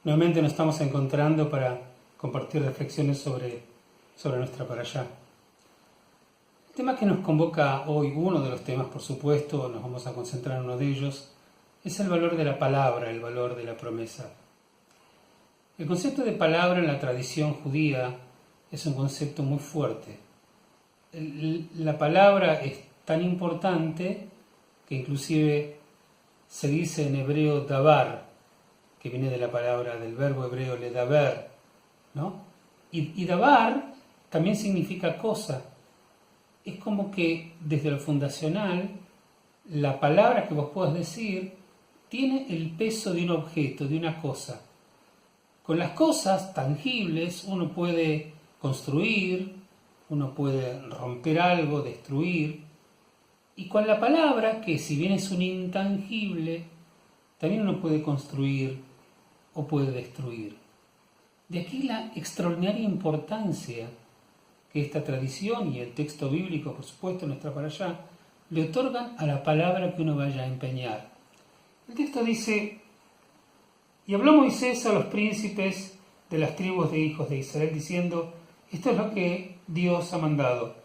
Nuevamente nos estamos encontrando para compartir reflexiones sobre nuestra parashá. El tema que nos convoca hoy, uno de los temas, por supuesto, nos vamos a concentrar en uno de ellos, es el valor de la palabra, el valor de la promesa. El concepto de palabra en la tradición judía es un concepto muy fuerte. La palabra es tan importante que inclusive se dice en hebreo davar, que viene de la palabra, del verbo hebreo ledaber, ¿no? Y davar también significa cosa. Es como que desde lo fundacional, la palabra que vos podés decir tiene el peso de un objeto, de una cosa. Con las cosas tangibles uno puede construir, uno puede romper algo, destruir. Y con la palabra, que si bien es un intangible, también uno puede construir o puede destruir. De aquí la extraordinaria importancia que esta tradición y el texto bíblico, por supuesto, nuestra parashá, le otorgan a la palabra que uno vaya a empeñar. El texto dice: y habló Moisés a los príncipes de las tribus de hijos de Israel, diciendo: esto es lo que Dios ha mandado.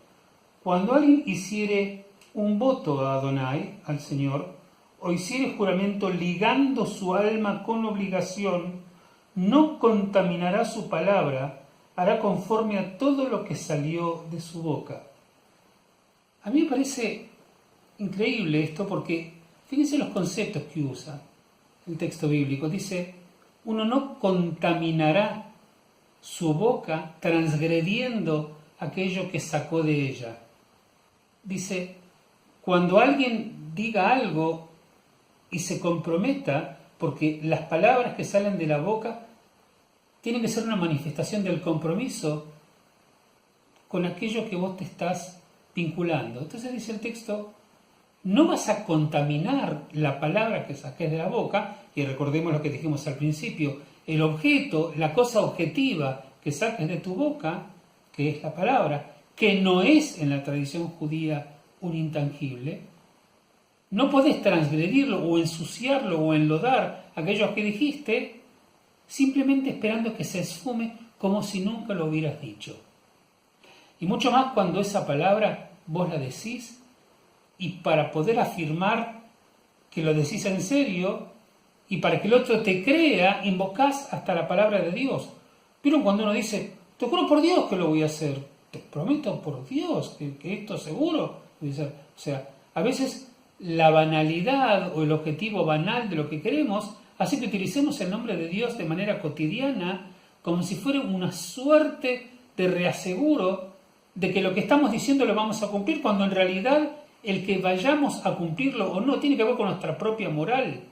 Cuando alguien hiciere un voto a Adonai, al Señor, o hiciere juramento ligando su alma con obligación, no contaminará su palabra, hará conforme a todo lo que salió de su boca. A mí me parece increíble esto porque fíjense los conceptos que usa el texto bíblico. Dice: uno no contaminará su boca transgrediendo aquello que sacó de ella. Dice: cuando alguien diga algo y se comprometa, porque las palabras que salen de la boca tienen que ser una manifestación del compromiso con aquello que vos te estás vinculando. Entonces dice el texto: no vas a contaminar la palabra que saques de la boca, y recordemos lo que dijimos al principio, el objeto, la cosa objetiva que saques de tu boca, que es la palabra, que no es en la tradición judía un intangible. No podés transgredirlo o ensuciarlo o enlodar aquello que dijiste simplemente esperando que se esfume como si nunca lo hubieras dicho. Y mucho más cuando esa palabra vos la decís, y para poder afirmar que lo decís en serio y para que el otro te crea, invocás hasta la palabra de Dios. Pero cuando uno dice: te juro por Dios que lo voy a hacer, te prometo por Dios que esto seguro, o sea, a veces la banalidad o el objetivo banal de lo que queremos hace que utilicemos el nombre de Dios de manera cotidiana como si fuera una suerte de reaseguro de que lo que estamos diciendo lo vamos a cumplir, cuando en realidad el que vayamos a cumplirlo o no tiene que ver con nuestra propia moral,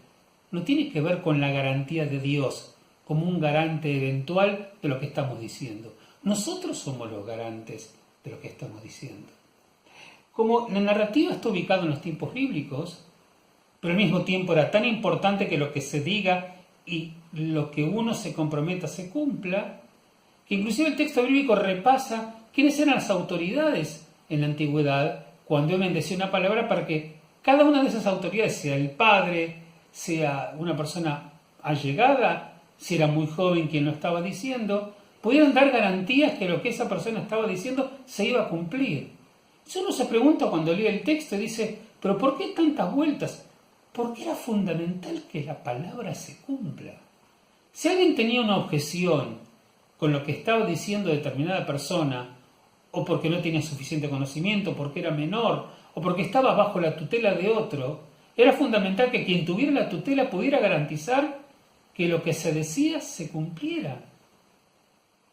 no tiene que ver con la garantía de Dios como un garante eventual de lo que estamos diciendo. Nosotros somos los garantes de lo que estamos diciendo. Como la narrativa está ubicada en los tiempos bíblicos, pero al mismo tiempo era tan importante que lo que se diga y lo que uno se comprometa se cumpla, que inclusive el texto bíblico repasa quiénes eran las autoridades en la antigüedad cuando él bendecía una palabra, para que cada una de esas autoridades, sea el padre, sea una persona allegada, si era muy joven quien lo estaba diciendo, pudieran dar garantías que lo que esa persona estaba diciendo se iba a cumplir. Si uno se pregunta cuando lee el texto y dice: ¿pero por qué tantas vueltas? Porque era fundamental que la palabra se cumpla. Si alguien tenía una objeción con lo que estaba diciendo determinada persona, o porque no tenía suficiente conocimiento, porque era menor, o porque estaba bajo la tutela de otro, era fundamental que quien tuviera la tutela pudiera garantizar que lo que se decía se cumpliera.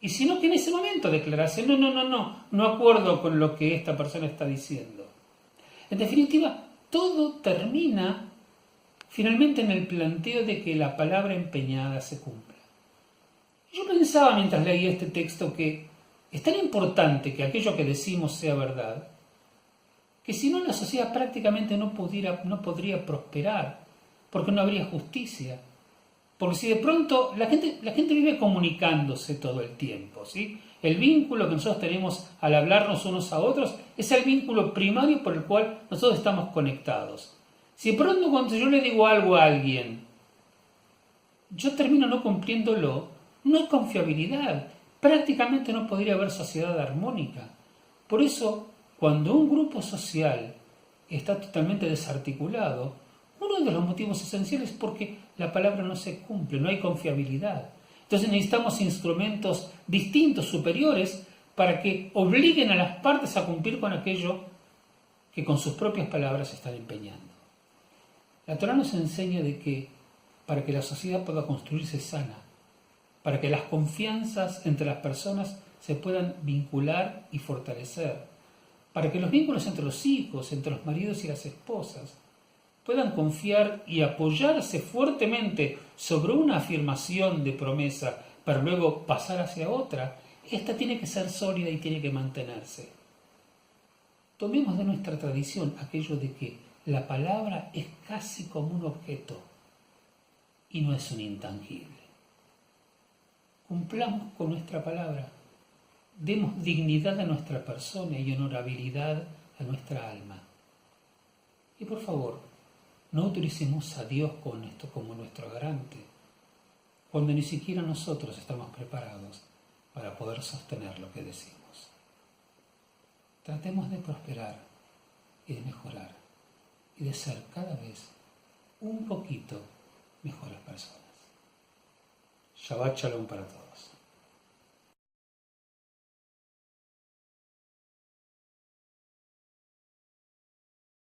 Y si no, que en ese momento declarase: no acuerdo con lo que esta persona está diciendo. En definitiva, todo termina finalmente en el planteo de que la palabra empeñada se cumpla. Yo pensaba mientras leía este texto que es tan importante que aquello que decimos sea verdad, que si no, la sociedad prácticamente no podría prosperar, porque no habría justicia. Porque si de pronto la gente vive comunicándose todo el tiempo, ¿sí? El vínculo que nosotros tenemos al hablarnos unos a otros es el vínculo primario por el cual nosotros estamos conectados. Si de pronto cuando yo le digo algo a alguien yo termino no cumpliéndolo, no hay confiabilidad. Prácticamente no podría haber sociedad armónica. Por eso, cuando un grupo social está totalmente desarticulado, uno de los motivos esenciales es porque la palabra no se cumple, no hay confiabilidad. Entonces necesitamos instrumentos distintos, superiores, para que obliguen a las partes a cumplir con aquello que con sus propias palabras están empeñando. La Torá nos enseña de que para que la sociedad pueda construirse sana, para que las confianzas entre las personas se puedan vincular y fortalecer, para que los vínculos entre los hijos, entre los maridos y las esposas, puedan confiar y apoyarse fuertemente sobre una afirmación de promesa, para luego pasar hacia otra, esta tiene que ser sólida y tiene que mantenerse. Tomemos de nuestra tradición aquello de que la palabra es casi como un objeto y no es un intangible. Cumplamos con nuestra palabra, demos dignidad a nuestra persona y honorabilidad a nuestra alma. Y por favor, no utilicemos a Dios como nuestro garante, cuando ni siquiera nosotros estamos preparados para poder sostener lo que decimos. Tratemos de prosperar y de mejorar y de ser cada vez un poquito mejores personas. Shabbat Shalom para todos.